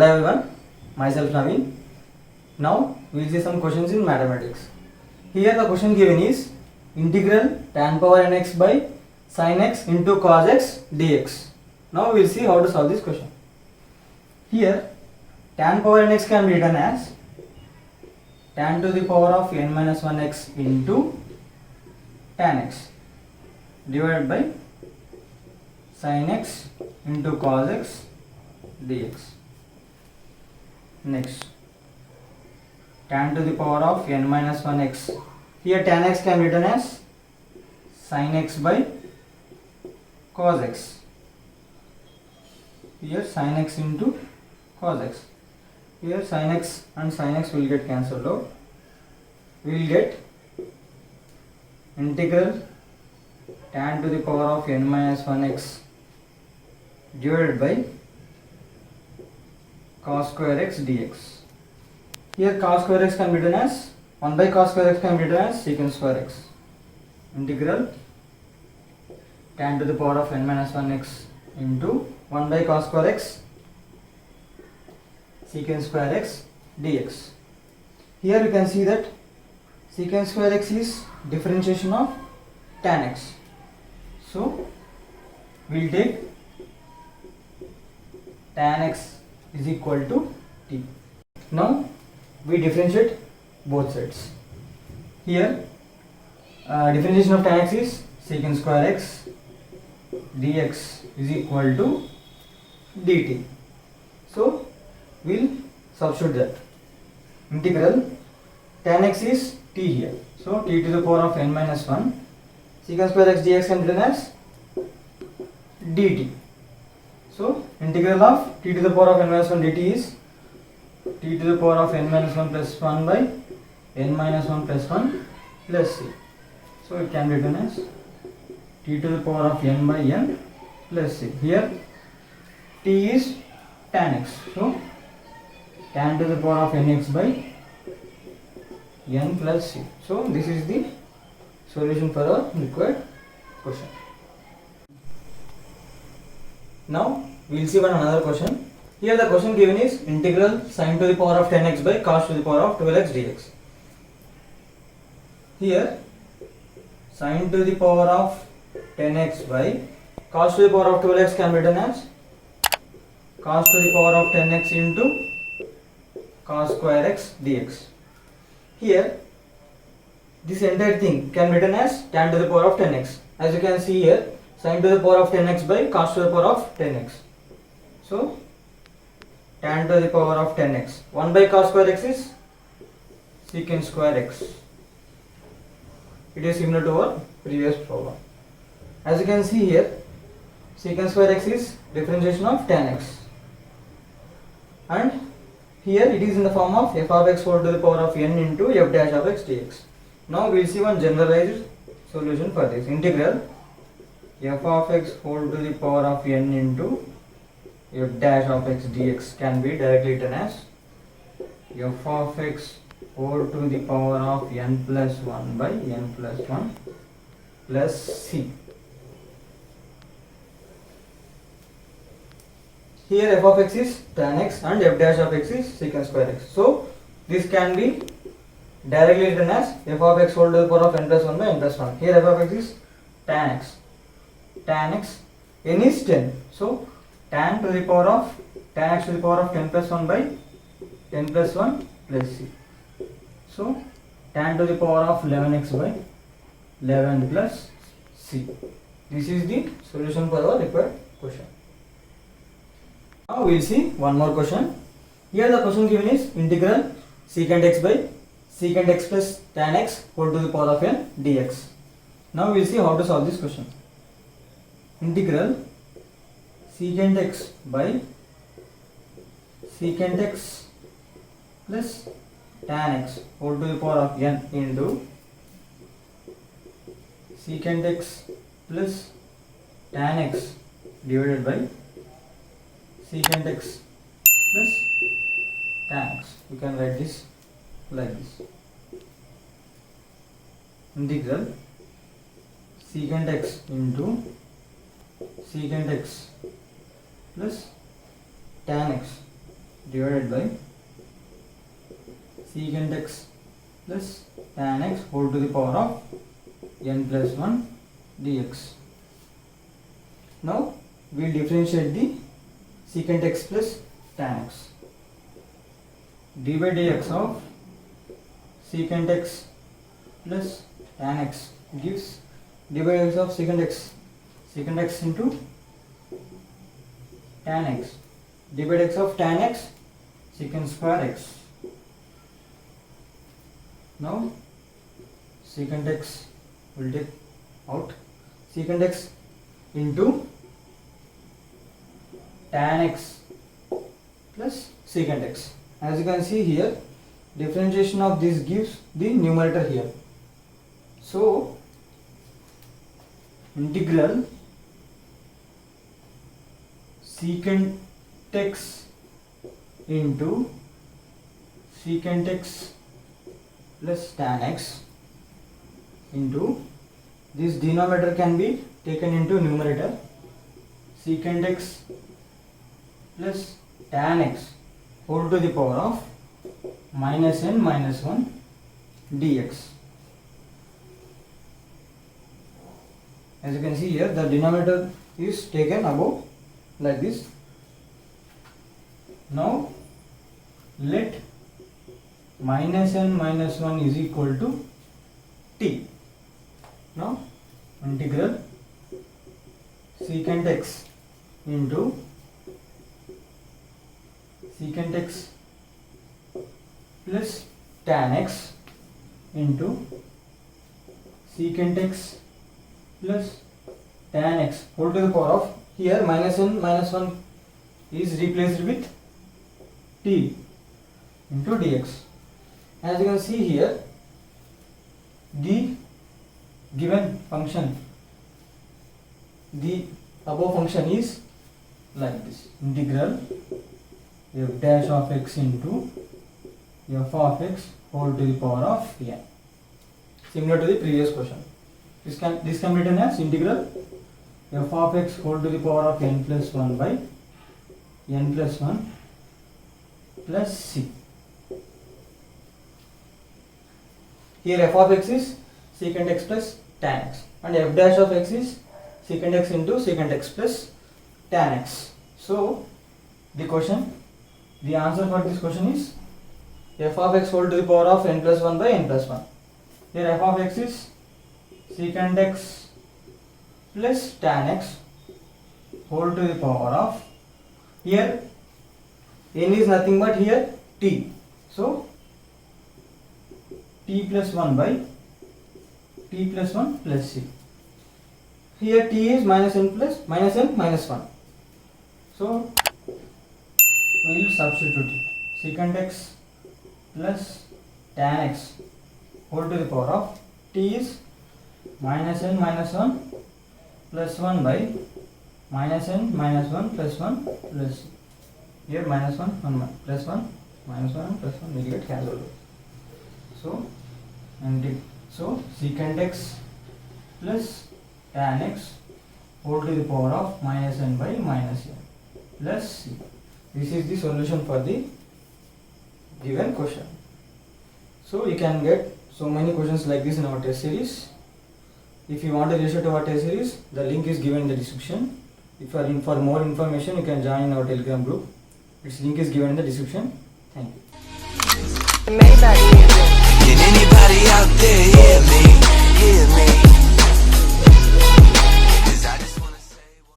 Hello everyone, myself Naveen. Now we will see some questions in mathematics. Here the question given is integral tan power nx by sin x into cos x dx. Now we will see how to solve this question. Here tan power nx can be written as tan to the power of n minus 1x into tan x divided by sin x into cos x dx. Next, tan to the power of n minus 1x. Here tan x can be written as sin x by cos x. Here sin x into cos x. Here sin x and sin x will get cancelled out. We will get integral tan to the power of n minus 1x divided by cos square x dx. Here cos square x can be written as 1 by cos square x can be written as secant square x. Integral tan to the power of n minus 1x into 1 by cos square x secant square x dx. Here you can see that secant square x is differentiation of tan x. So we will take tan x is equal to t. Now we differentiate both sides. Here differentiation of tan x is secant square x dx is equal to dt. So we will substitute that. Integral tan x is t here. So t to the power of n minus 1 secant square x dx can be written as dt. So integral of t to the power of n minus 1 dt is t to the power of n minus 1 plus 1 by n minus 1 plus 1 plus c. So it can be written as t to the power of n by n plus c. Here t is tan x. So tan to the power of nx by n plus c. So this is the solution for our required question. Now we will see one another question. Here the question given is integral sin to the power of 10x by cos to the power of 12x dx. Here sin to the power of 10x by cos to the power of 12x can be written as cos to the power of 10x into cos square x dx. Here this entire thing can be written as tan to the power of 10x. As you can see here, sin to the power of 10x by cos to the power of 10x. So tan to the power of 10x. 1 by cos square x is secant square x. It is similar to our previous problem. As you can see here, secant square x is differentiation of tan x. And here it is in the form of f of x whole to the power of n into f dash of x dx. Now we will see one generalized solution for this. Integral f of x whole to the power of n into f dash of x dx can be directly written as f of x whole to the power of n plus 1 by n plus 1 plus c. Here f of x is tan x and f dash of x is secant square x. So this can be directly written as f of x whole to the power of n plus 1 by n plus 1. Here f of x is tan x. Tan x, n is 10. So tan to the power of tan x to the power of 10 plus 1 by 10 plus 1 plus c. So tan to the power of 11x by 11 plus c. This is the solution for our required question. Now we will see one more question. Here the question given is integral secant x by secant x plus tan x whole to the power of n dx. Now we will see how to solve this question. Integral secant x by secant x plus tan x whole to the power of n into secant x plus tan x divided by secant x plus tan x. You can write this like this. Integral secant x into secant x plus tan x divided by secant x plus tan x whole to the power of n plus 1 dx. Now we will differentiate the secant x plus tan x. d by dx of secant x plus tan x gives d by dx of secant x into tan x, d by dx of tan x secant square x. Now secant x will take out, secant x into tan x plus secant x. As you can see here, differentiation of this gives the numerator here. So integral secant x into secant x plus tan x into this denominator can be taken into numerator, secant x plus tan x whole to the power of minus n minus 1 dx. As you can see here, the denominator is taken above like this. Now let minus n minus 1 is equal to t. Now integral secant x into secant x plus tan x into secant x plus tan x whole to the power of, here minus n minus 1 is replaced with t into dx. As you can see here, the given function, the above function is like this: integral f dash of x into f of x whole to the power of n. Similar to the previous question. This can be written as integral f of x whole to the power of n plus 1 by n plus 1 plus c. Here f of x is secant x plus tan x and f dash of x is secant x into secant x plus tan x. So the answer for this question is f of x whole to the power of n plus 1 by n plus 1. Here f of x is secant x plus tan x whole to the power of, here n is nothing but here t, so t plus 1 by t plus 1 plus c. Here t is minus n minus 1, so we will substitute secant x plus tan x whole to the power of, t is minus n minus 1 plus 1 by minus n minus 1 plus 1 plus c. Here minus 1 plus 1 minus 1 plus 1 will get cancelled. So secant x plus tan x whole to the power of minus n by minus n plus c. This is the solution for the given question. So you can get so many questions like this in our test series. If you want to register to our test series, the link is given in the description. If you are in for more information, you can join our Telegram group. Its link is given in the description. Thank you.